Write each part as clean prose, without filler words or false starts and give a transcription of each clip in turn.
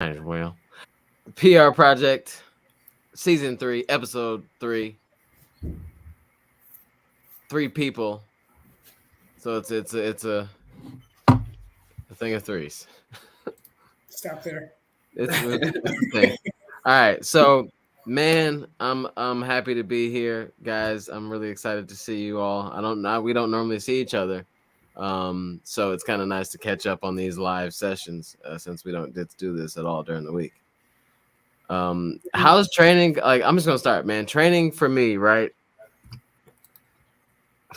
Might as well. PR Project, Season 3, Episode 3. 3 people. So it's a thing of threes. Stop there. It's a thing. All right. So, man, I'm happy to be here, guys. I'm really excited to see you all. I don't know. We don't normally see each other. So it's kind of nice to catch up on these live sessions since we don't get to do this at all during the week. How's training? Like, I'm just gonna start, man. Training for me, right?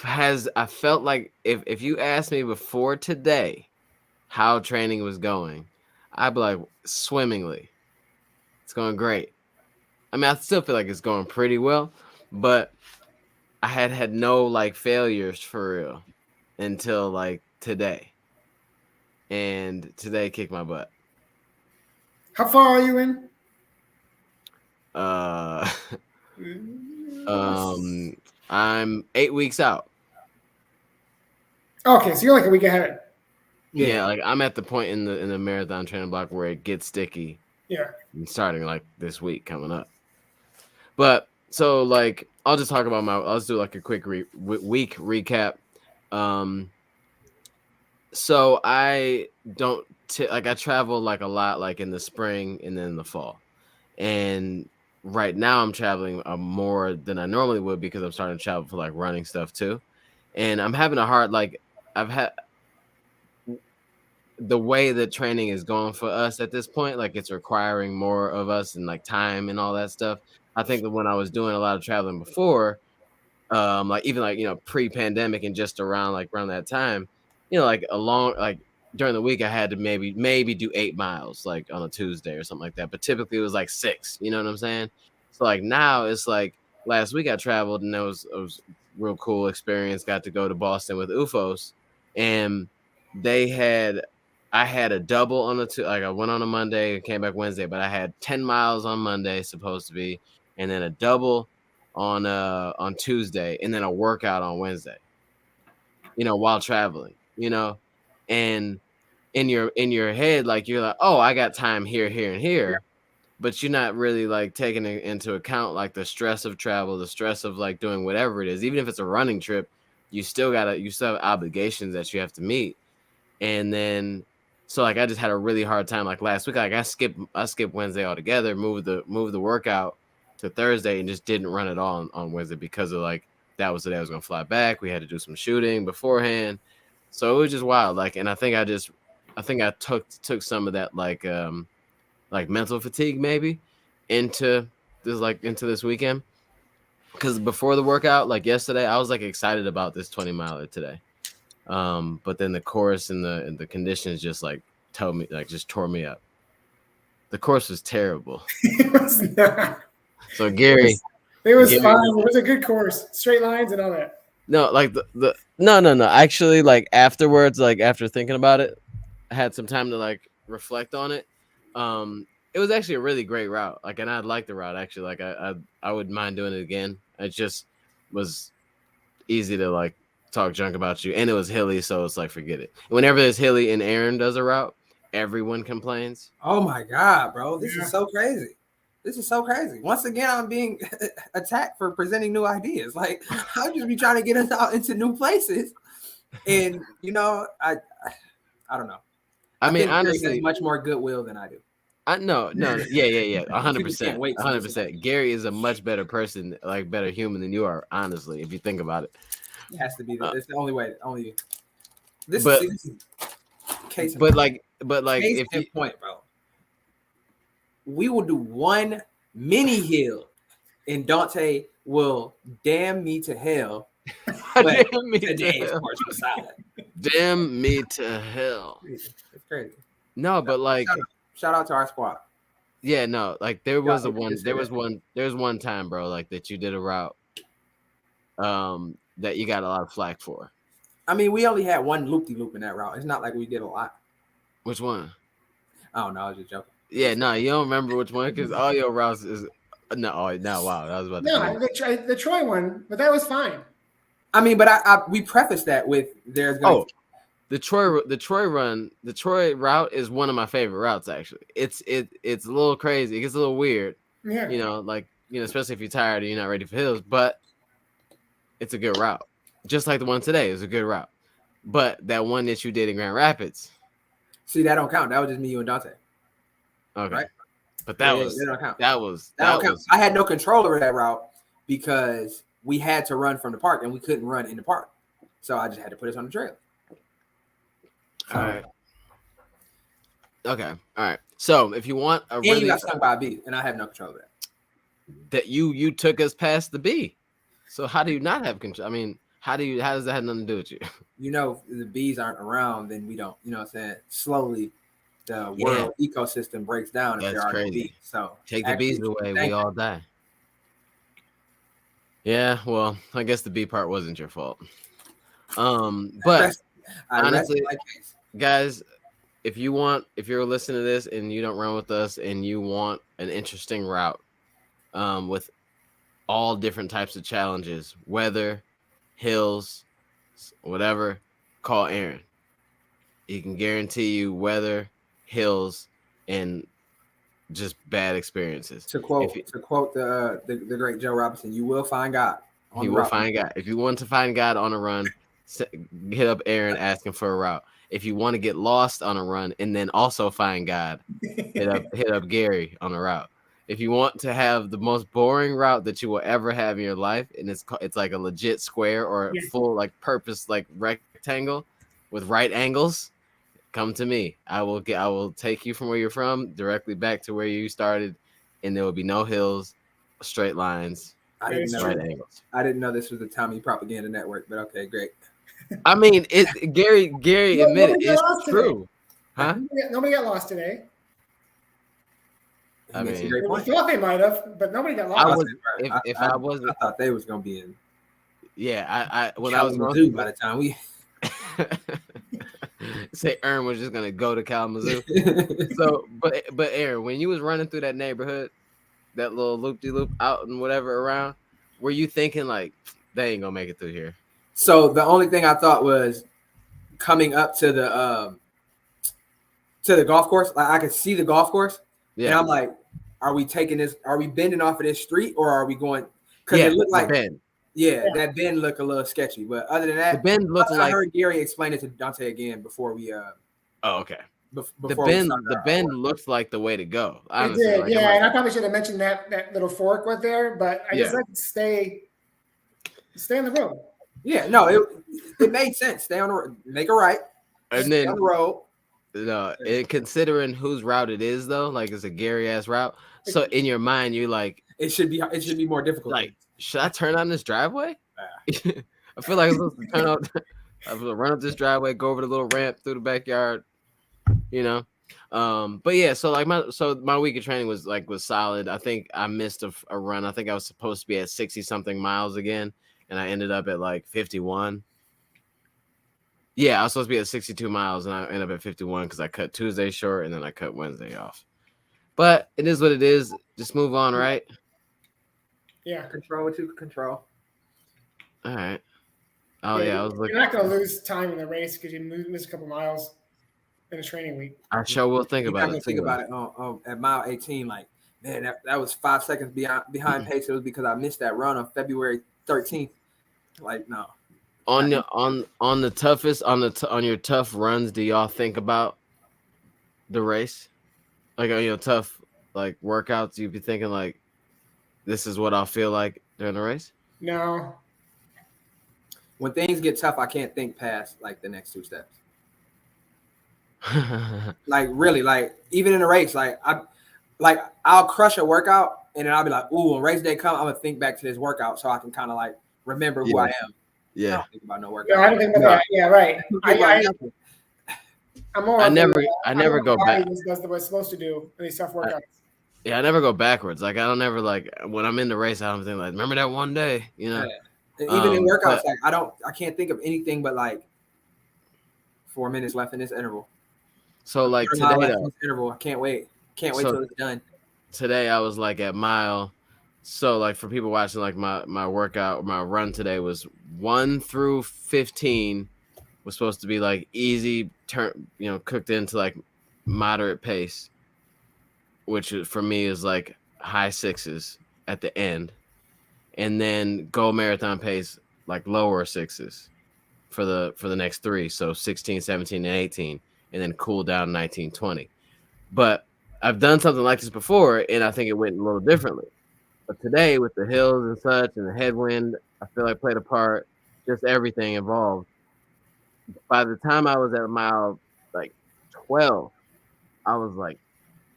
I felt like if you asked me before today how training was going, I'd be like swimmingly. It's going great. I mean, I still feel like it's going pretty well, but I had no like failures for real until like today. And today kicked my butt. How far are you in? I'm 8 weeks out. Okay, so you're like a week ahead. Yeah, like I'm at the point in the marathon training block where it gets sticky. Yeah. And starting like this week coming up. But so like I'll just talk about I'll just do like a quick week recap. So I don't I travel like a lot like in the spring and then in the fall. And right now I'm traveling more than I normally would because I'm starting to travel for like running stuff too. And I'm having a hard I've had the way that training is going for us at this point, like it's requiring more of us and like time and all that stuff. I think that when I was doing a lot of traveling before, like even like, pre-pandemic and just around that time, like during the week I had to maybe do 8 miles like on a Tuesday or something like that. But typically it was like 6, you know what I'm saying? So like now it's like last week I traveled and it was real cool experience. Got to go to Boston with UFOs and I had a double on I went on a Monday and came back Wednesday, but I had 10 miles on Monday supposed to be, and then a double on Tuesday, and then a workout on Wednesday. While traveling, and in your head, like you're like, oh, I got time here, and here, but you're not really like taking into account like the stress of travel, the stress of like doing whatever it is, even if it's a running trip, you still have obligations that you have to meet, and then. So like I just had a really hard time like last week. Like I skipped Wednesday altogether, moved the workout to Thursday and just didn't run at all on Wednesday because of like that was the day I was gonna fly back. We had to do some shooting beforehand. So it was just wild. Like, and I think I took some of that like mental fatigue maybe into this weekend. Because before the workout, like yesterday, I was like excited about this 20 miler today. But then the course and the conditions just like just tore me up. The course was terrible. It was not. So Gary, it was fine. It was a good course, straight lines and all that. No, like no. Actually, like afterwards, like after thinking about it, I had some time to like reflect on it. It was actually a really great route. Like, and I liked the route actually. Like, I would mind doing it again. It just was easy to like talk junk about you, and it was hilly, so it's like forget it. Whenever it's hilly and Aaron does a route, everyone complains. Oh my god, bro, this is so crazy. This is so crazy. Once again, I'm being attacked for presenting new ideas. Like I'll just be trying to get us out into new places, and I don't know. I mean, honestly, has much more goodwill than I do. No, yeah, 100%, 100%. Gary is a much better person, like better human than you are. Honestly, if you think about it. It has to be. It's the only way. This is case. But like, case in point, bro. We will do one mini hill, and Dante will damn me to hell. But today, of course, was solid. Damn me to hell. It's crazy. No, but like, shout out to our squad. Yeah, no, like there was one time, bro, like that you did a route. That you got a lot of flack for. I mean, we only had one loop-de-loop in that route. It's not like we did a lot. Which one? I don't know. I was just joking. Yeah, no, you don't remember which one because all your routes is no. Wow, that was about the Troy one, but that was fine. I mean, but we prefaced that with there's going to the Troy route is one of my favorite routes. Actually, it's a little crazy. It gets a little weird. Yeah. Especially if you're tired and you're not ready for hills. But it's a good route. Just like the one today is a good route. But that one that you did in Grand Rapids. See, that don't count. That was just me, you, and Dante. Okay. Right? But that don't was. I had no control over that route because we had to run from the park and we couldn't run in the park. So I just had to put us on the trail. All right. Okay. All right. So if you want a you got stung by a bee, and I have no control over that. That you took us past the bee. So how do you not have control? I mean, how does that have nothing to do with you? If the bees aren't around, then we don't. You know what I'm saying? Slowly, the world ecosystem breaks down if there are no bees. So take the bees away, we all die. Yeah, well, I guess the bee part wasn't your fault. But honestly, guys, if you're listening to this and you don't run with us and you want an interesting route, with all different types of challenges, weather, hills, whatever, call Aaron. He can guarantee you weather, hills, and just bad experiences. To quote the great Joe Robinson, you will find God. He will find God. If you want to find God on a run, hit up Aaron asking for a route. If you want to get lost on a run and then also find God, hit up Gary on a route. If you want to have the most boring route that you will ever have in your life, and it's like a legit square or full like purpose like rectangle with right angles, come to me. I will take you from where you're from directly back to where you started, and there will be no hills, straight lines. I didn't know right angles. I didn't know this was the Tommy Propaganda Network, but okay, great. I mean, Gary admitted it's true, huh? Nobody got lost today. I mean, we thought they might have, but nobody got lost. I thought they was gonna be in. Yeah, when I was going to by the time we say Aaron was just gonna go to Kalamazoo. So, but Aaron, when you was running through that neighborhood, that little loop-de-loop out and whatever around, were you thinking like they ain't gonna make it through here? So the only thing I thought was coming up to the golf course. Like I could see the golf course, and I'm like, are we taking this? Are we bending off of this street, or are we going? Because it looked like bend. Yeah, that bend looked a little sketchy. But other than that, the bend looked like I heard Gary explain it to Dante again before we. Oh, okay. Before the bend looks like the way to go. Honestly, it did, and I probably should have mentioned that little fork right there, but I just like to stay on the road. Yeah, no, it made sense. Stay on the road, make a right, and stay then on the road. No, considering whose route it is though, like it's a Gary ass route. So in your mind, you like it should be more difficult. Like, should I turn on this driveway? I feel like I'm supposed to turn out. I'm gonna run up this driveway, go over the little ramp through the backyard, But yeah, so my week of training was solid. I think I missed a run. I think I was supposed to be at 60 something miles again, and I ended up at like 51. Yeah, I was supposed to be at 62 miles, and I ended up at 51 because I cut Tuesday short and then I cut Wednesday off. But it is what it is. Just move on, right? Yeah. Control what you can control. All right. Oh, yeah. I was looking. You're not going to lose time in the race because you miss a couple miles in a training week. I sure will think about it. Think about it at mile 18. Like, man, that was 5 seconds behind pace. It was because I missed that run on February 13th. Like, no. On your tough runs, do y'all think about the race? Like on your tough workouts, you be thinking like, this is what I'll feel like during the race? No. When things get tough, I can't think past like the next 2 steps. Like really, like even in a race, I'll crush a workout and then I'll be like, ooh, when race day come, I'm gonna think back to this workout so I can kind of like remember who I am. Yeah. I don't think about no workout. No, I don't think about that. Yeah, right. I never go back. Does what it's supposed to do in these tough workouts. Yeah, I never go backwards. Like I don't ever when I'm in the race, I don't think like remember that one day, Yeah. And even in workouts, I can't think of anything but like 4 minutes left in this interval. So like today, interval, I can't wait till it's done. Today I was like at mile. So like for people watching, like my workout, my run today was 1 through 15 was supposed to be like easy turn, cooked into like moderate pace, which for me is like high sixes at the end, and then go marathon pace like lower sixes for the next three, so 16, 17, and 18, and then cool down 19, 20. But I've done something like this before, and I think it went a little differently. But today, with the hills and such, and the headwind, I feel like played a part. Just everything involved. By the time I was at mile like 12, I was like,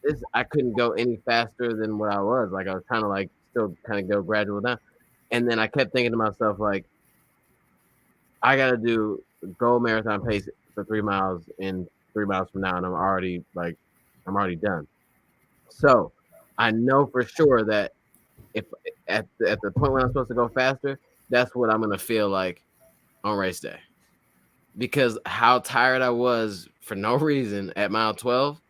this. I couldn't go any faster than what I was. Like I was trying to like still kind of go gradual down, and then I kept thinking to myself like, I gotta do goal marathon pace for 3 miles in 3 miles from now, and I'm already done. So I know for sure that if at the point when I'm supposed to go faster, that's what I'm gonna feel like on race day. Because how tired I was for no reason at mile 12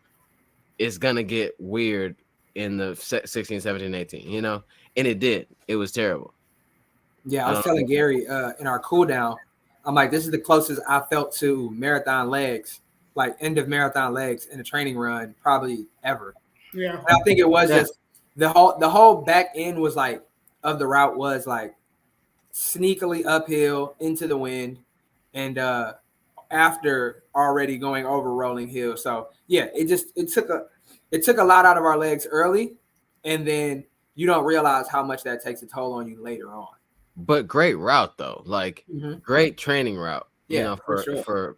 is gonna get weird in the 16, 17, 18, and it did. It was terrible. Yeah, I was telling Gary in our cool down, I'm like, this is the closest I felt to marathon legs, like end of marathon legs in a training run, probably ever. Yeah. And I think it was just the whole back end was like of the route was like sneakily uphill into the wind, and after already going over rolling hills. So yeah, it took a lot out of our legs early, and then you don't realize how much that takes a toll on you later on. But great route though, like great training route. Yeah, for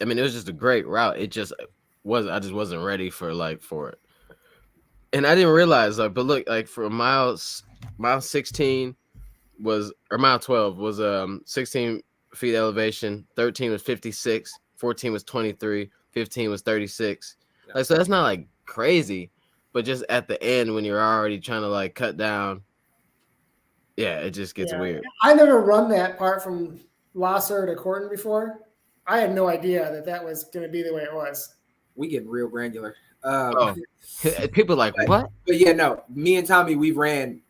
I mean, it was just a great route. It just was. I just wasn't ready for it, and I didn't realize but look, like for mile 16 was, or mile 12 was 16 feet elevation, 13 was 56, 14 was 23, 15 was 36. Yeah. Like so, that's not like crazy, but just at the end when you're already trying to like cut down. Yeah, it just gets weird. I never run that part from Lasser to Corton before. I had no idea that was going to be the way it was. We get real granular. People like, what? But yeah, no, me and Tommy, we ran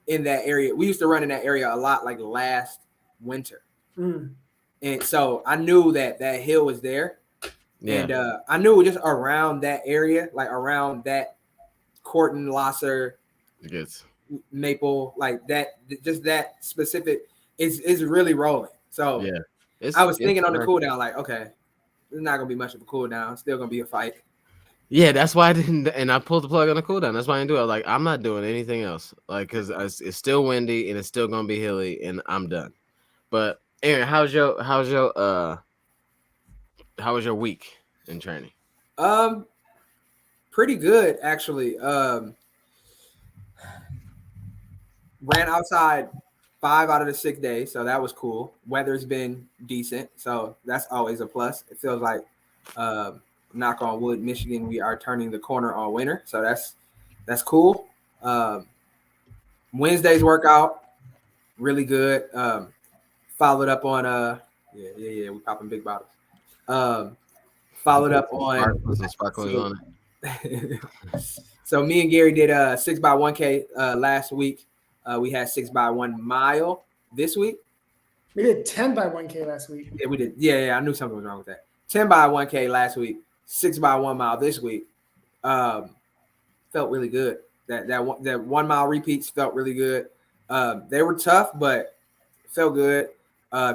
in that area. We used to run in that area a lot, like last winter. And so I knew that hill was there. Yeah. And I knew just around that area, like around that Corton, Lasser, Maple, like that, just that specific is really rolling. So yeah, I was thinking on the cool down, like, okay, it's not gonna be much of a cool down. It's still gonna be a fight. Yeah, that's why I didn't, and I pulled the plug on the cool down. That's why I didn't do it. Like, I'm not doing anything else, like, because it's still windy and it's still gonna be hilly, and I'm done. But Aaron, how was your week in training? Pretty good actually. Ran outside 5 out of the 6 days, so that was cool. Weather's been decent, so that's always a plus. It feels like, knock on wood, Michigan, we are turning the corner on winter, so that's cool. Wednesday's workout, really good. Followed up on we popping big bottles. Followed up on sparklers on it. So me and Gary did 6x1K last week. We had 6x1 mile this week. We did 10x1K last week. Yeah, we did. Yeah, I knew something was wrong with that. 10x1K last week, 6x1 mile this week. Felt really good. That 1 mile repeats felt really good. They were tough, but felt good.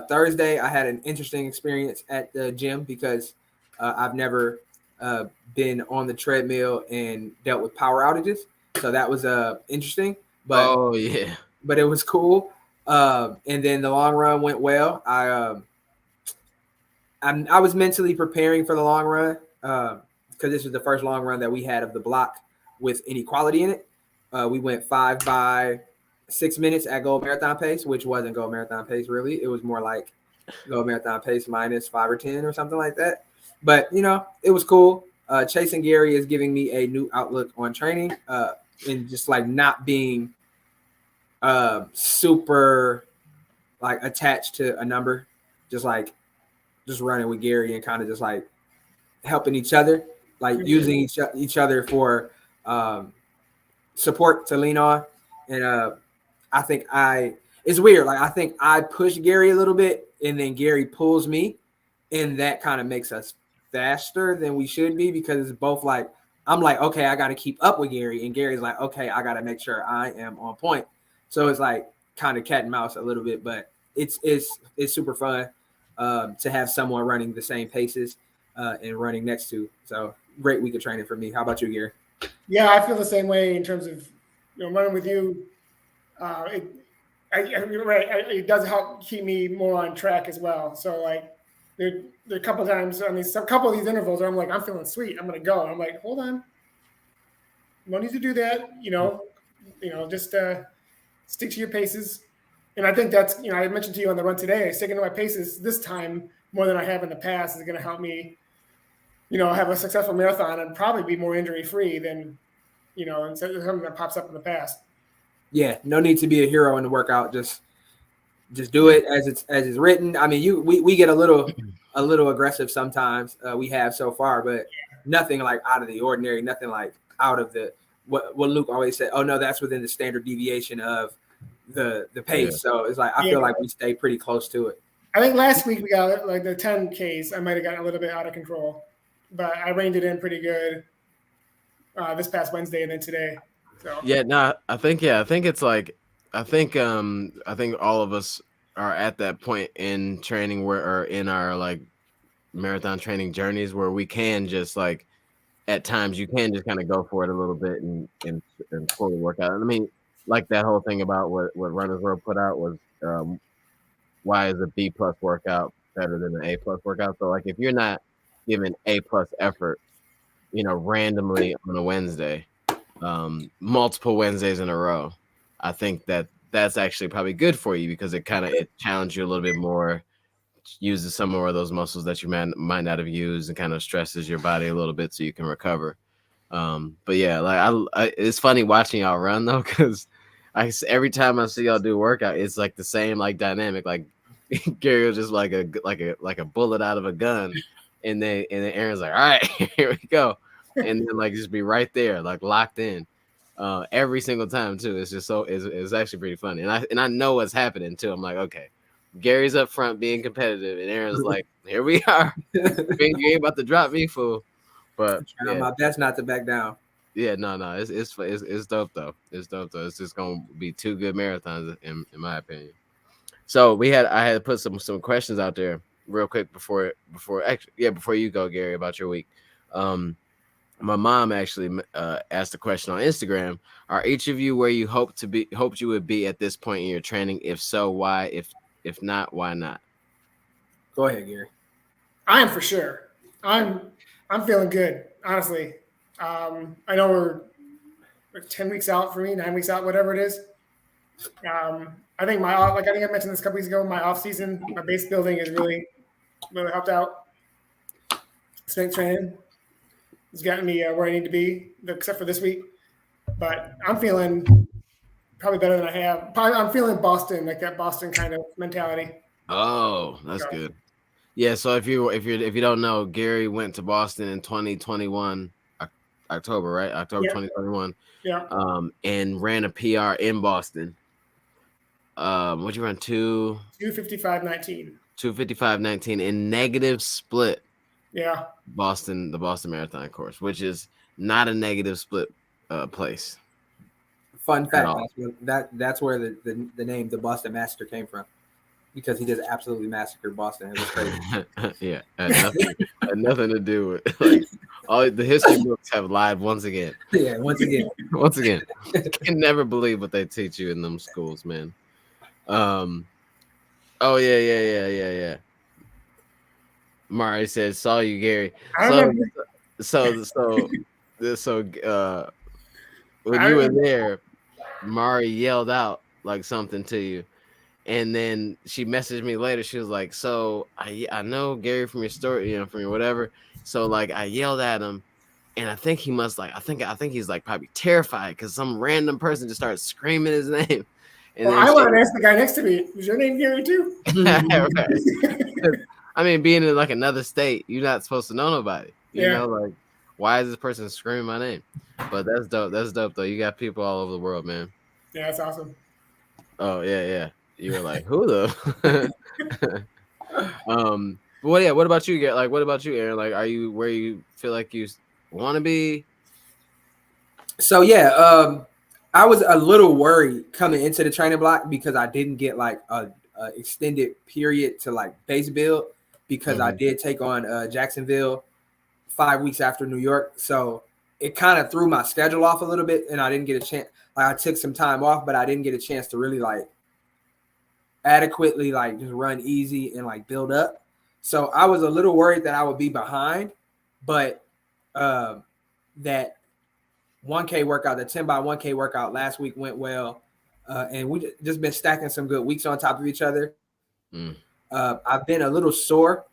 Thursday, I had an interesting experience at the gym because I've never been on the treadmill and dealt with power outages. So that was interesting. But but it was cool. And then the long run went well. I was mentally preparing for the long run because this was the first long run that we had of the block with inequality in it. We went 5 by 6 minutes at goal marathon pace, which wasn't goal marathon pace really. It was more like goal marathon pace minus 5 or 10 or something like that. But it was cool. Chasing Gary is giving me a new outlook on training and just like not being super like attached to a number, just running with Gary and kind of just like helping each other, like using each other for support to lean on. And I think it's weird. Like I think I push Gary a little bit and then Gary pulls me. and that kind of makes us faster than we should be, because it's both like, I'm like, okay, I got to keep up with Gary, and Gary's like, okay, I got to make sure I am on point. So it's like kind of cat and mouse a little bit, but it's super fun to have someone running the same paces and running next to. So great week of training for me. How about you, Gary? Yeah, I feel the same way in terms of running with you. You're right. It does help keep me more on track as well. So like there are a couple of times, some couple of these intervals where I'm like, I'm feeling sweet, I'm gonna go. I'm like, hold on, no need to do that. Just stick to your paces. And I think that's, I mentioned to you on the run today, sticking to my paces this time more than I have in the past is going to help me, have a successful marathon and probably be more injury free than, instead of something that pops up in the past. Yeah, no need to be a hero in the workout. Just do it as it's written. I mean, we get a little aggressive sometimes. We have so far, but nothing like out of the ordinary. Nothing like out of the what Luke always said. Oh no, that's within the standard deviation of the pace. Yeah. So it's like I feel like we stay pretty close to it. I think last week we got like the 10Ks. I might have gotten a little bit out of control, but I reined it in pretty good this past Wednesday and then today. So yeah, no, I think it's like I think all of us are at that point in training or in our like marathon training journeys where we can just like at times you can just kind of go for it a little bit and fully work out. I mean, like that whole thing about what Runners World put out was why is a B+ workout better than an A+ workout? So like if you're not giving A+ effort, randomly on a Wednesday, multiple Wednesdays in a row, I think that's actually probably good for you because it challenges you a little bit more, uses some more of those muscles that you might not have used and kind of stresses your body a little bit so you can recover. But yeah, like it's funny watching y'all run though, because every time I see y'all do workout, it's like the same like dynamic. Like Gary was just like a bullet out of a gun, and then Aaron's like, all right, here we go, and then like just be right there, like locked in, every single time too. It's just it's actually pretty funny, and I know what's happening too. I'm like, okay, Gary's up front being competitive, and Aaron's like, here we are, you ain't about to drop me, fool. But yeah. My best not to back down. Yeah, no, it's dope though. It's dope though. It's just gonna be two good marathons in my opinion. So I had to put some questions out there real quick before you go, Gary, about your week. My mom actually asked a question on Instagram. Are each of you where you hoped you would be at this point in your training? If so, why? If not, why not? Go ahead, Gary. I am for sure. I'm feeling good, honestly. I know we're 10 weeks out for me, 9 weeks out, whatever it is. I think I think I mentioned this a couple weeks ago, my off season, my base building has really, really helped out. Strength training has gotten me where I need to be, except for this week. But I'm feeling probably better than I have. I'm feeling Boston, like that Boston kind of mentality. Oh, that's good. Yeah. So if you don't know, Gary went to Boston in 2021. October, right? October 2021. Yeah. And ran a PR in Boston. What'd you run? 2:55:19. 2:55:19 in negative split. Yeah. The Boston Marathon course, which is not a negative split place. Fun fact: that's where the name the Boston Massacre came from, because he just absolutely massacred Boston. It was crazy. Yeah, had nothing to do with like. All the history books have lied once again. Yeah, once again. Can never believe what they teach you in them schools, man. Oh yeah. Mari says, "Saw you, Gary." So when you were there, Mari yelled out like something to you, and then she messaged me later. She was like, "So I know Gary from your story, from your whatever." So like I yelled at him, and I think he must I think he's like probably terrified because some random person just started screaming his name. And I wanted to ask the guy next to me, was your name Gary too? I mean, being in like another state, you're not supposed to know nobody. You know, like why is this person screaming my name? But that's dope. That's dope though. You got people all over the world, man. Yeah, that's awesome. Oh yeah. You were like, who the Well, yeah. What about you? Like, what about you, Aaron? Like, are you where you feel like you want to be? So yeah, I was a little worried coming into the training block because I didn't get like a extended period to like base build because I did take on Jacksonville 5 weeks after New York. So it kind of threw my schedule off a little bit, and I didn't get a chance. Like I took some time off, but I didn't get a chance to really like adequately like just run easy and like build up. So I was a little worried that I would be behind, but that 1K workout, the 10 by 1K workout last week went well. And we just been stacking some good weeks on top of each other. I've been a little sore,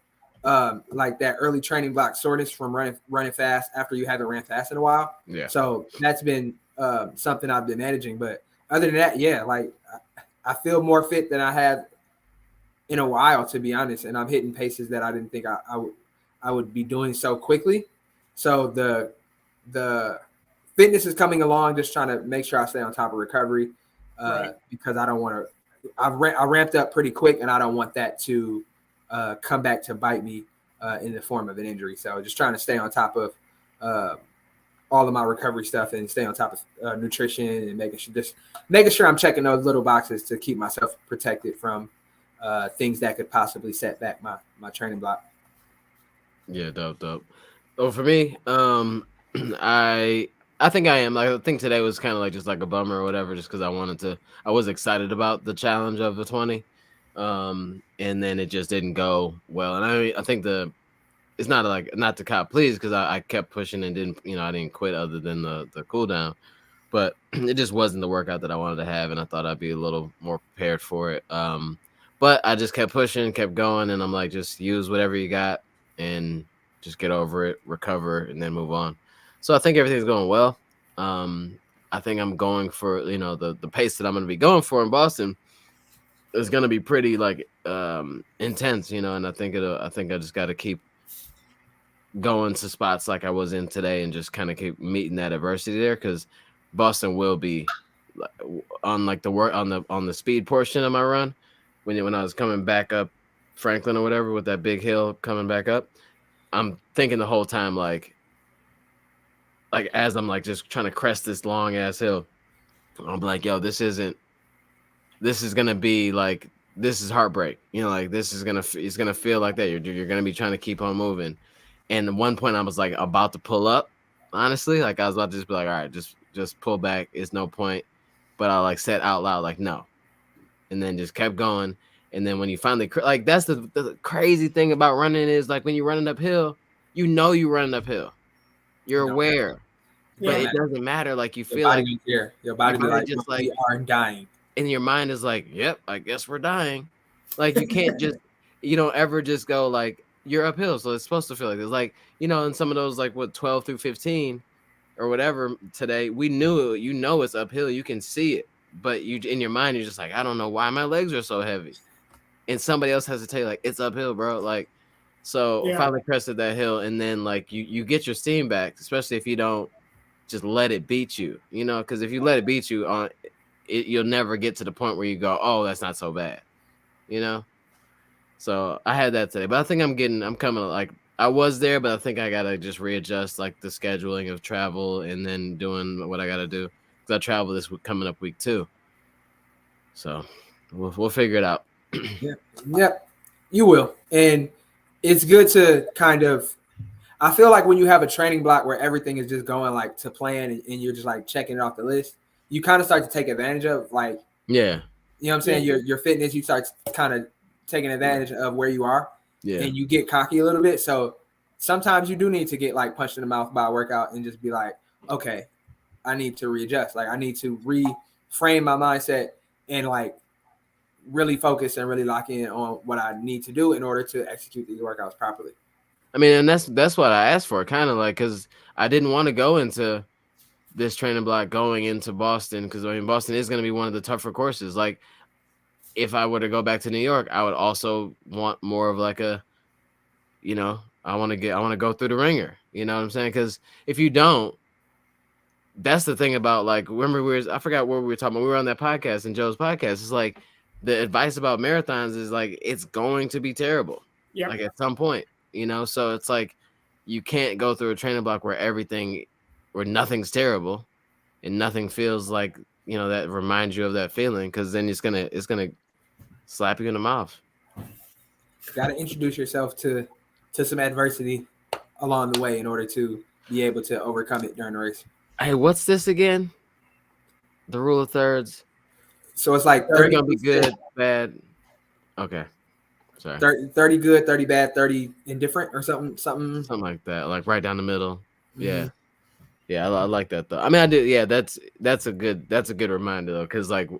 like that early training block soreness from running fast after you haven't ran fast in a while. Yeah. So that's been something I've been managing. But other than that, yeah, like I feel more fit than I have in a while, to be honest. And I'm hitting paces that I didn't think I would be doing so quickly. So the fitness is coming along, just trying to make sure I stay on top of recovery because I don't want to. I ramped up pretty quick, and I don't want that to come back to bite me in the form of an injury. So just trying to stay on top of all of my recovery stuff and stay on top of nutrition and making sure I'm checking those little boxes to keep myself protected from things that could possibly set back my training block. Yeah, dope. Oh, for me, I think I am. Like, I think today was kind of like just like a bummer or whatever, just because I was excited about the challenge of the 20. And then it just didn't go well. And I think it's not to cop please, because I kept pushing and I didn't quit other than the cool down, but it just wasn't the workout that I wanted to have. And I thought I'd be a little more prepared for it. But I just kept pushing, kept going. And I'm like, just use whatever you got and just get over it, recover, and then move on. So I think everything's going well. I think I'm going for, the pace that I'm going to be going for in Boston is going to be pretty like intense, and I think I just got to keep going to spots like I was in today and just kind of keep meeting that adversity there, because Boston will be on like the work on the speed portion of my run when I was coming back up Franklin or whatever with that big hill coming back up. I'm thinking the whole time like as I'm like just trying to crest this long ass hill, I'm like, yo, this is gonna be like, this is heartbreak, like it's gonna feel like that. You're gonna be trying to keep on moving. And at one point I was like about to pull up, honestly, like I was about to just be like, all right, just pull back, it's no point. But I like said out loud like no, and then just kept going. And then when you finally like, that's the crazy thing about running is like when you're running uphill, you're running uphill. You're aware, but it doesn't matter. Like you feel like your body be like, just like we are dying, and your mind is like, yep, I guess we're dying. Like you can't you don't ever just go like you're uphill, so it's supposed to feel like this. Like in some of those like 12 through 15 or whatever today, we knew it. It's uphill, you can see it, but you in your mind you're just like, I don't know why my legs are so heavy, and somebody else has to tell you like it's uphill, bro. Like. So finally crested that hill, and then like you get your steam back, especially if you don't just let it beat you, because if you let it beat you on it, you'll never get to the point where you go, oh, that's not so bad, So I had that today, but I think I'm coming like I was there, but I think I gotta just readjust like the scheduling of travel and then doing what I gotta do, because I travel this week, coming up week 2. So we'll figure it out. Yep, you will. And it's good to kind of, I feel like when you have a training block where everything is just going like to plan and you're just like checking it off the list, you kind of start to take advantage of like, yeah, you know what I'm saying? Your fitness, you start kind of taking advantage of where you are, and you get cocky a little bit. So sometimes you do need to get like punched in the mouth by a workout and just be like, okay, I need to readjust. Like I need to reframe my mindset and like really focus and really lock in on what I need to do in order to execute these workouts properly. I mean, and that's what I asked for, kind of like, because I didn't want to go into this training block going into Boston, because I mean Boston is going to be one of the tougher courses. Like if I were to go back to New York, I would also want more of like a, I want to go through the ringer. You know what I'm saying? Because if you don't, that's the thing about like, remember I forgot what we were talking about. We were on that podcast, in Joe's podcast. It's like the advice about marathons is like it's going to be terrible. Yep. like at some point, so it's like you can't go through a training block where nothing's terrible and nothing feels like, that reminds you of that feeling, because then it's gonna slap you in the mouth. Got to introduce yourself to some adversity along the way in order to be able to overcome it during the race. Hey, what's this again? The rule of thirds. So it's like 30 gonna be good, bad. Okay. Sorry. 30 good, 30 bad, 30 indifferent, or something like that, like right down the middle. Mm-hmm. Yeah. Yeah, I like that though. I mean, I do. Yeah, that's a good reminder though, because like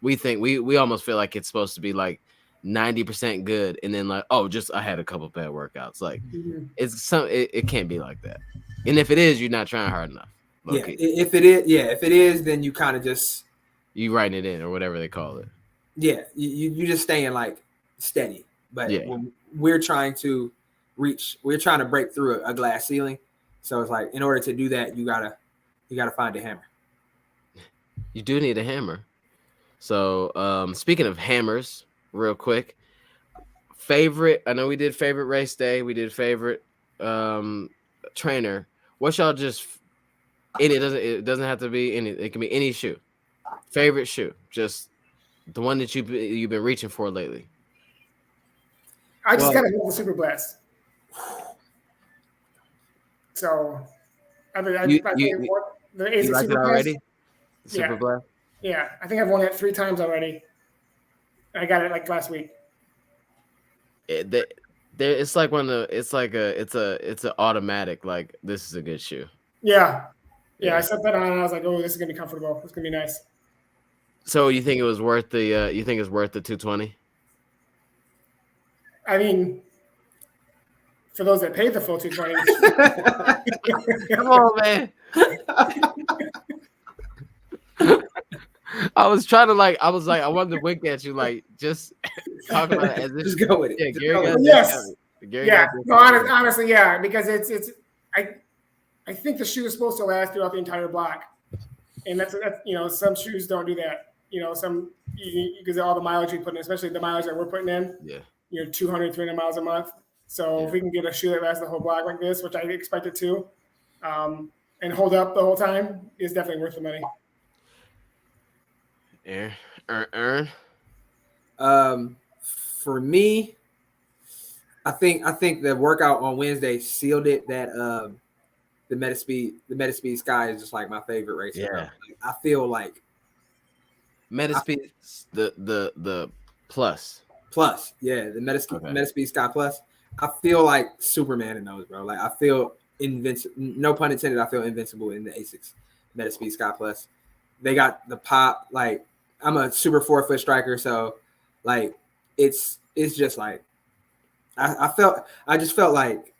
we think we almost feel like it's supposed to be like 90% good, and then like, oh, just I had a couple bad workouts. Like it can't be like that. And if it is, you're not trying hard enough. Yeah, if it is, then you kind of just you writing it in or whatever they call it. Yeah, you just staying like steady. But when we're trying to break through a glass ceiling. So it's like, in order to do that, you gotta find a hammer. You do need a hammer. So speaking of hammers, real quick, favorite. I know we did favorite race day. We did favorite trainer. What y'all just? It doesn't have to be any. It can be any shoe. Favorite shoe, just the one that you've been reaching for lately. I just gotta hit the Super Blast. So, I think the ASIC you like Super it already? Blast. Super Blast. Yeah, I think I've won it 3 times already. I got it like last week. It's like one of the. It's an automatic. Like, this is a good shoe. Yeah. I set that on and I was like, oh, this is gonna be comfortable. It's gonna be nice. So you think it was worth the? You think it's worth the $220? I mean, for those that paid the full $220. Come on, man. I wanted to wink at you, like, just talk about it as if, just go with it. Yeah, Gary got yes. Gary Yeah. got No, honestly, yeah, because I think the shoe is supposed to last throughout the entire block, and that's some shoes don't do that. Some because of all the mileage we put in, especially the mileage that we're putting in. Yeah. 200, 300 miles a month. So if we can get a shoe that lasts the whole block like this, which I expect it to, and hold up the whole time, is definitely worth the money. Aaron? For me, I think the workout on Wednesday sealed it. That the Metaspeed Sky is just like my favorite race. Yeah, I feel like Metaspeed the plus. Yeah, the Metaspeed Sky Plus. I feel like Superman in those, bro. Like, I feel invincible. No pun intended. I feel invincible in the ASICs Metaspeed Sky Plus. They got the pop. Like, I'm a super 4-foot striker, so like it's just like I just felt like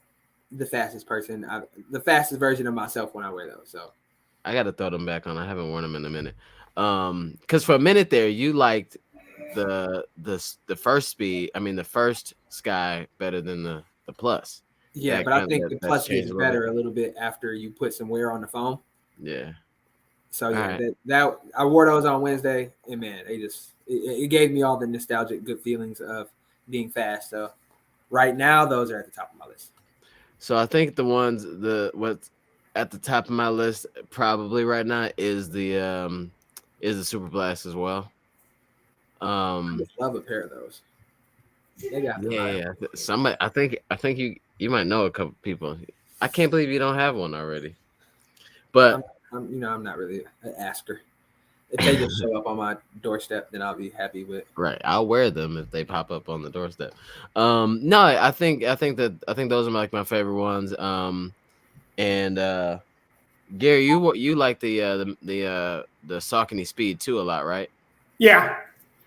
the fastest person, the fastest version of myself when I wear those. So I got to throw them back on. I haven't worn them in a minute. Because for a minute there, you liked the first speed. I mean, the first Sky better than the plus. Yeah, but I think the plus gets better a little bit after you put some wear on the foam. Yeah. So yeah, that I wore those on Wednesday, and man, it gave me all the nostalgic good feelings of being fast. So right now, those are at the top of my list. So I think what's at the top of my list probably right now is the Super Blast as well. I just love a pair of those. They got Somebody, I think you might know a couple people. I can't believe you don't have one already. But I'm not really an asker. If they just show up on my doorstep, then I'll be happy with. Right, I'll wear them if they pop up on the doorstep. No, I think those are like my favorite ones. And Gary, you like the Saucony Speed too a lot, right? Yeah.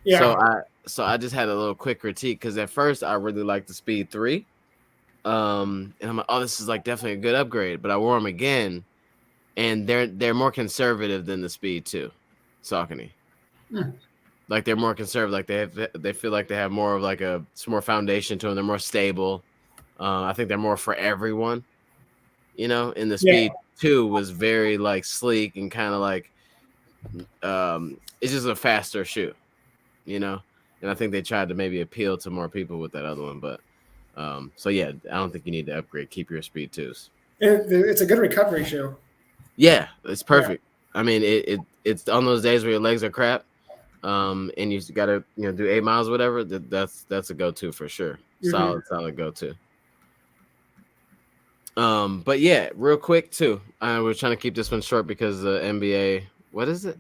So I just had a little quick critique because at first I really liked the Speed 3. And I'm like, oh, this is like definitely a good upgrade. But I wore them again, and they're more conservative than the Speed 2, Saucony. Like, they're more conservative. Like they feel like they have more of like some more foundation to them. They're more stable. I think they're more for everyone. And the Speed 2 was very like sleek and kind of like it's just a faster shoe, And I think they tried to maybe appeal to more people with that other one, but So yeah, I don't think you need to upgrade. Keep your speed twos. It's a good recovery shoe. Yeah, it's perfect. I mean, it's on those days where your legs are crap, and you gotta do 8 miles or whatever. That's a go-to for sure. Mhm. Solid go-to. But yeah, real quick too. We're trying to keep this one short because the NBA. What is it?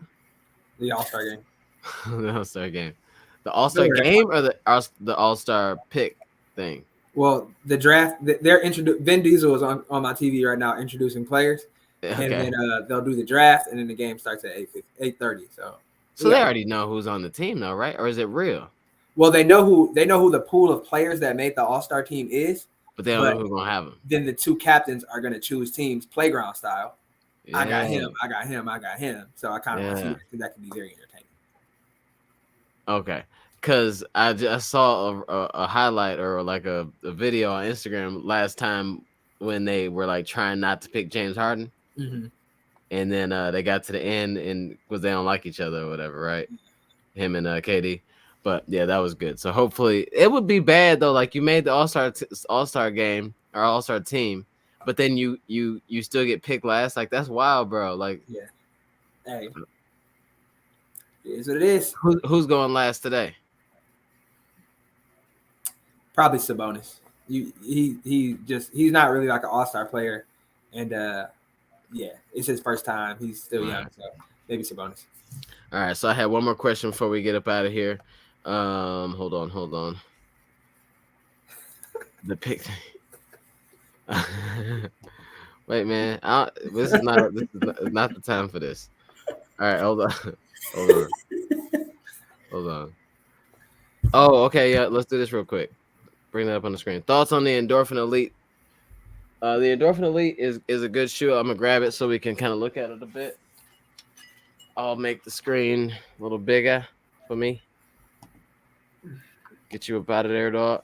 The All-Star game. The All-Star game. The All-Star game or the All-Star pick thing? Well, the draft. They're introducing. Vin Diesel is on my TV right now introducing players, and then they'll do the draft, and then the game starts at 8:30. So they already know who's on the team, though, right? Or is it real? Well, they know who the pool of players that made the All-Star team is, but they don't know who's gonna have them. Then the two captains are gonna choose teams playground style. Yeah. I got him. I got him. I got him. So I kind of think that can be very entertaining. Okay, because I just saw a highlight or like a video on Instagram last time when they were like trying not to pick James Harden, and then they got to the end and because they don't like each other or whatever, right? Him and KD. But yeah, that was good. So hopefully it would be bad though. Like you made the All-Star game or All-Star team, but then you still get picked last. Like that's wild, bro. Like hey, it is what it is. Who's going last today? Probably Sabonis. He's not really like an All-Star player, and it's his first time. He's still young, so maybe Sabonis. All right, so I had one more question before we get up out of here. Hold on. The pick. Wait, man. This is not the time for this. All right, hold on. Oh, okay, yeah. Let's do this real quick. Bring that up on the screen. Thoughts on the Endorphin Elite? The Endorphin Elite is a good shoe. I'm gonna grab it so we can kind of look at it a bit. I'll make the screen a little bigger for me. Get you up out of there, dog.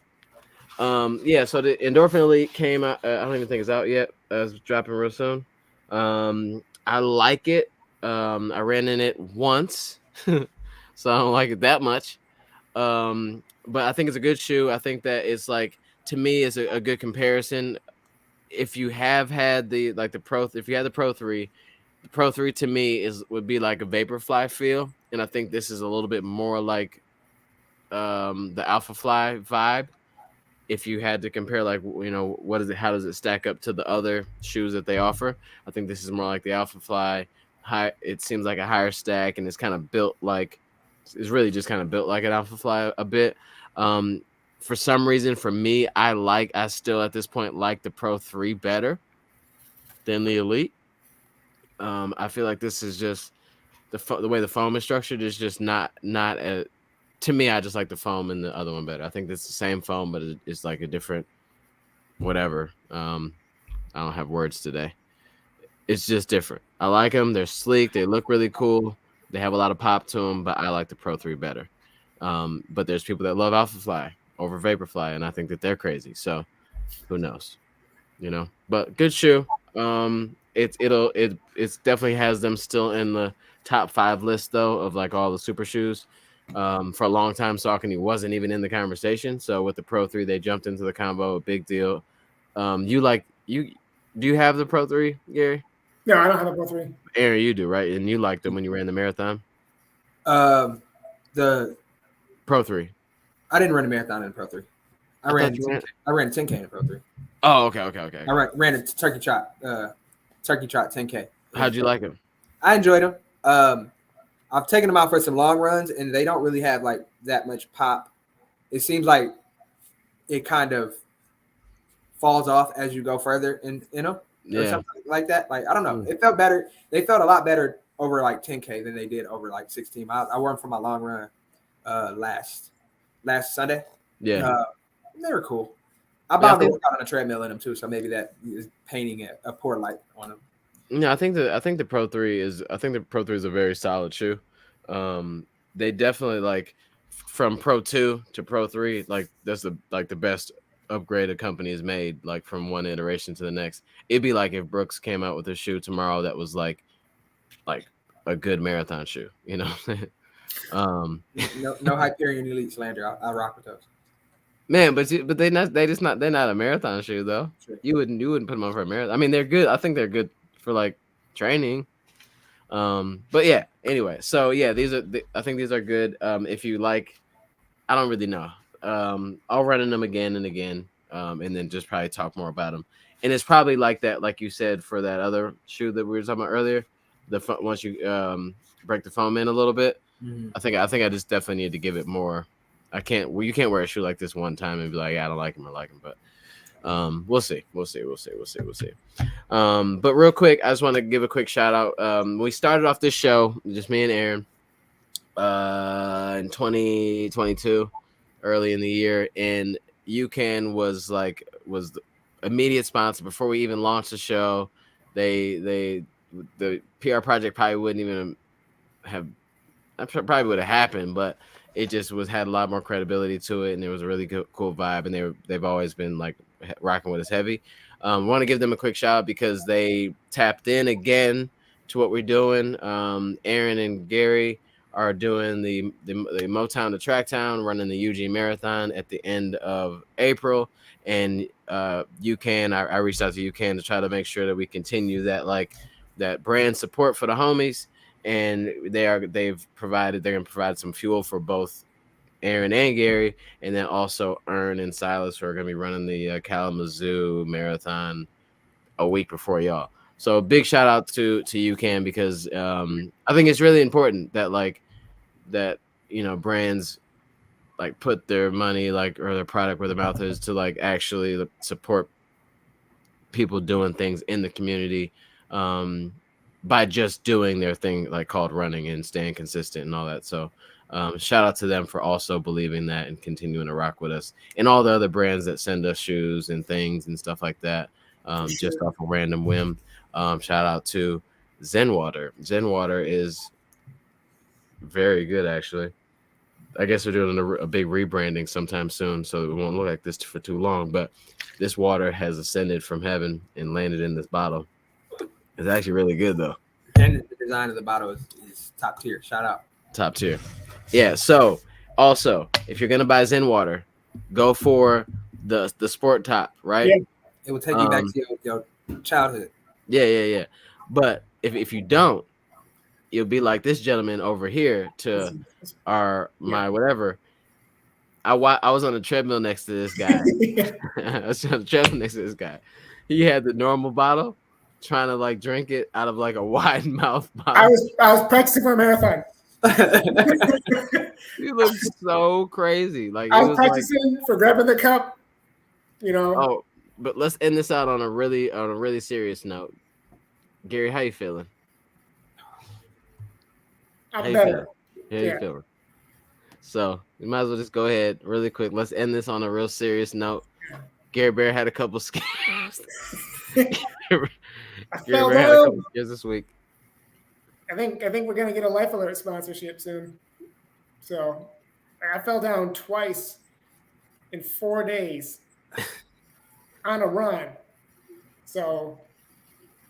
Yeah, so the Endorphin Elite came out. I don't even think it's out yet. It's dropping real soon. I like it. I ran in it once, so I don't like it that much. But I think it's a good shoe. I think that it's like, to me, it's a good comparison. If you have had if you had the Pro 3, the Pro 3 to me would be like a Vaporfly feel, and I think this is a little bit more like the Alphafly vibe. If you had to compare, like, what is it? How does it stack up to the other shoes that they offer? I think this is more like the Alphafly. It seems like a higher stack, and it's kind of built like it's really just kind of built like an Alphafly a bit. For some reason, for me, I still at this point like the Pro 3 better than the Elite. I feel like this is just the way the foam is structured is just not to me. I just like the foam and the other one better. I think it's the same foam, but it's like a different whatever. I don't have words today. It's just different. I like them. They're sleek. They look really cool. They have a lot of pop to them, but I like the Pro 3 better. But there's people that love Alphafly over Vaporfly, and I think that they're crazy. So who knows? But good shoe. It definitely has them still in the top 5 list though of like all the super shoes. For a long time, Saucony wasn't even in the conversation. So with the Pro 3, they jumped into the combo. A big deal. Do you have the Pro 3, Gary? No, I don't have the Pro 3. Aaron, you do, right? And you liked them when you ran the marathon. The Pro 3. I didn't run a marathon in Pro 3. I ran 10K in Pro 3. Oh, okay. I ran a turkey trot 10K. How'd you like them? I enjoyed them. I've taken them out for some long runs, and they don't really have like that much pop. It seems like it kind of falls off as you go further, or something like that. Like, I don't know. It felt better. They felt a lot better over like 10K than they did over like 16 miles. I wore them for my long run last Sunday. Yeah. They were cool. I bound to work out on a treadmill in them too, so maybe that is painting a poor light on them. Yeah, I think the Pro 3 is a very solid shoe. They definitely, like, from Pro 2 to Pro 3, like that's the best upgrade a company has made, like from one iteration to the next. It'd be like if Brooks came out with a shoe tomorrow that was like a good marathon shoe, No Hyperion Elite slander. I'll rock with those. Man, but they're not a marathon shoe though. Sure. You wouldn't put them on for a marathon. I mean, they're good. I think they're good for like training. But yeah. Anyway, so yeah, I think these are good. If you like, I don't really know. I'll run in them again and again. And then just probably talk more about them. And it's probably like that, like you said, for that other shoe that we were talking about earlier. Once you break the foam in a little bit, I think I just definitely need to give it more. I can't. Well, you can't wear a shoe like this one time and be like, yeah, I don't like him or like him. But we'll see. But real quick, I just want to give a quick shout out. We started off this show, just me and Aaron, in 2022, early in the year, and UCAN was the immediate sponsor before we even launched the show. The PR project probably wouldn't even have. I probably would have happened, but it just had a lot more credibility to it, and it was a really cool vibe. And they've always been like rocking with us heavy. I want to give them a quick shout out because they tapped in again to what we're doing. Aaron and Gary are doing the Motown to Tracktown, running the UG Marathon at the end of April, and UCAN. I reached out to UCAN to try to make sure that we continue that brand support for the homies. And they're going to provide some fuel for both Aaron and Gary, and then also Ern and Silas, who are going to be running the Kalamazoo Marathon a week before y'all. So big shout out to UCAN because I think it's really important that brands like put their money or their product where their mouth is to actually support people doing things in the community. By just doing their thing called running and staying consistent and all that. So shout out to them for also believing that and continuing to rock with us, and all the other brands that send us shoes and things and stuff like that, just off a random whim. Shout out to Zen Water. Zen Water is very good, actually. I guess we're doing a big rebranding sometime soon, so it won't look like this for too long, but this water has ascended from heaven and landed in this bottle. It's actually really good, though. And the design of the bottle is top tier. Shout out. Top tier. Yeah, so also, if you're going to buy Zen Water, go for the sport top, right? Yeah. It will take you back to your childhood. Yeah. But if you don't, you'll be like this gentleman over here my whatever. I was on the treadmill next to this guy. I was on the treadmill next to this guy. He had the normal bottle, trying to drink it out of a wide mouth bottle. I was practicing for a marathon. You look so crazy. I was practicing for grabbing the cup. Oh, but let's end this out on a really serious note. Gary, how you feeling? I'm better. How you feeling? So we might as well just go ahead really quick. Let's end this on a real serious note. Gary Bear had a couple scares. Gary Bear had a couple scares this week. I think we're gonna get a Life Alert sponsorship soon. So I fell down twice in 4 days on a run. So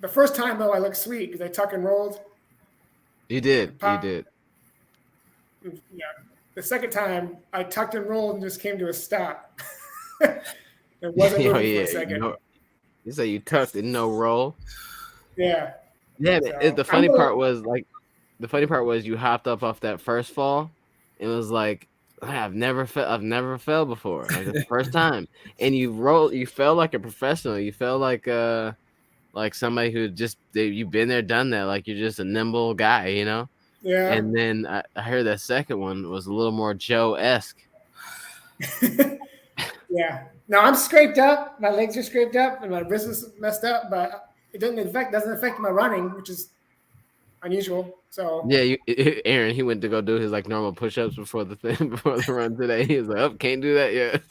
the first time though, I looked sweet because I tuck and rolled. You did. You did. Yeah. The second time, I tucked and rolled and just came to a stop. It wasn't moving for a second. You say you tucked and no roll. Yeah. Yeah. So, the funny part was you hopped up off that first fall. It was like I've never fell before. The first time, and you fell like a professional. You fell like somebody who you've been there, done that. You're just a nimble guy, Yeah. And then I heard that second one was a little more Joe-esque. Yeah. No, I'm scraped up. My legs are scraped up, and my wrist is messed up. But it doesn't affect my running, which is unusual. So yeah, Aaron, he went to go do his normal push-ups before the run today. He was like, "Oh, can't do that yet."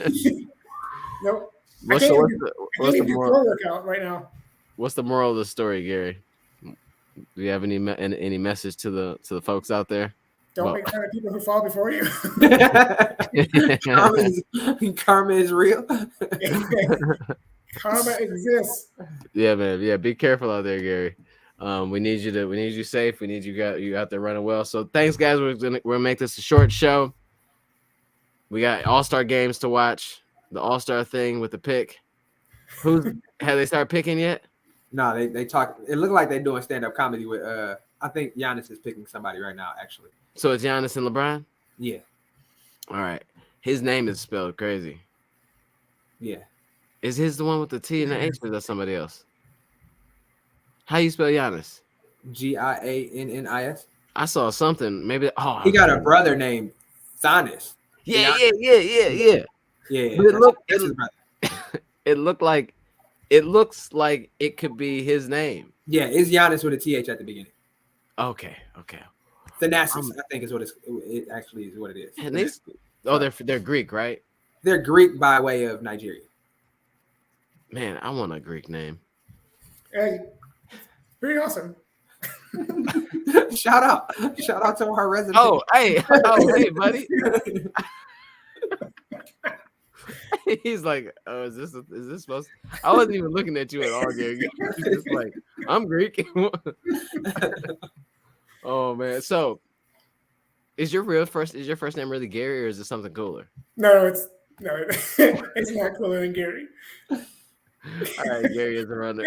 Nope. What's the moral workout right now? What's the moral of the story, Gary? Do you have any message to the folks out there? Don't make fun of people who fall before you. Karma is real. Karma exists. Yeah, man. Yeah, be careful out there, Gary. We need you safe. We need you out there running well. So thanks, guys. We're gonna make this a short show. We got all-star games to watch. the All-Star thing with the pick. Have they started picking yet? No, they talk. It looked like they're doing stand-up comedy with. I think Giannis is picking somebody right now. Actually. So it's Giannis and LeBron. Yeah. All right. His name is spelled crazy. Yeah. Is his the one with the T and the H, or is that somebody else? How you spell Giannis? Giannis. I saw something. Maybe. Oh, he got a brother named Thanis. Yeah. Yeah. But it looks like it could be his name. Yeah, it's Giannis with a TH at the beginning. Okay. Thanasis, I think is what it actually is what it is. And they're Greek, right? They're Greek by way of Nigeria. Man, I want a Greek name. Hey, pretty awesome. Shout out to our resident. Hey, buddy. He's like, oh, is this supposed to... I wasn't even looking at you at all, Gary. He's just like, I'm Greek. Oh man. So is your first name really Gary, or is it something cooler? No, it's not cooler than Gary. All right, Gary is a runner.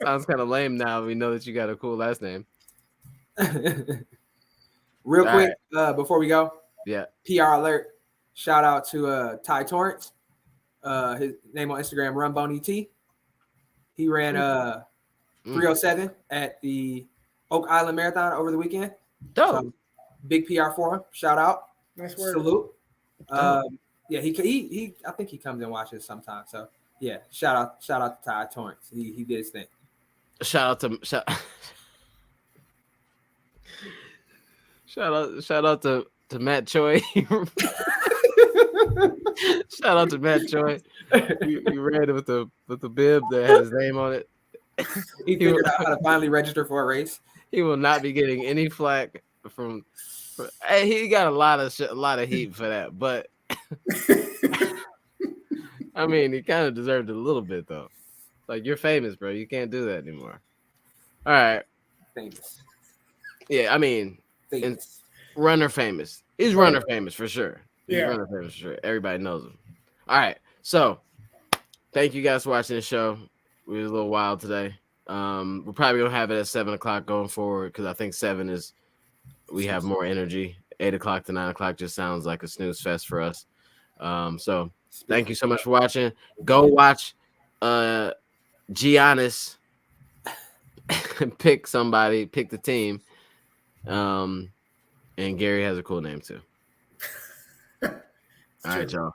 Sounds kind of lame now. We know that you got a cool last name. Real quick, before we go, yeah. PR alert. Shout out to Ty Torrance. His name on Instagram, RunBoneET. He ran 307 at the Oak Island Marathon over the weekend. Dope. So, big PR for him. Shout out. Nice work. Salute. Yeah, he I think he comes and watches sometimes. So yeah, shout out to Ty Torrance. He did his thing. Shout out to Matt Choi. Shout out to Matt Choi. You ran it with the bib that has his name on it. He figured out how to finally register for a race. He will not be getting any flack from. Hey, he got a lot of heat for that, but I mean, he kind of deserved it a little bit though. Like, you're famous, bro. You can't do that anymore. All right. Famous. Yeah, I mean, famous. Runner famous. He's runner famous for sure. Yeah. Runner famous for sure. Everybody knows him. All right. So, thank you guys for watching the show. We were a little wild today. We're probably gonna have it at 7:00 going forward, because I think 7 is we have more energy. 8:00 to 9:00 just sounds like a snooze fest for us. So thank you so much for watching. Go watch Giannis pick somebody, pick the team. And Gary has a cool name too. All right, y'all.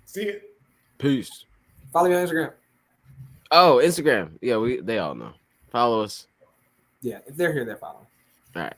See you. Peace. Follow me on Instagram. Oh, Instagram. Yeah, they all know. Follow us. Yeah, if they're here, they're following. All right.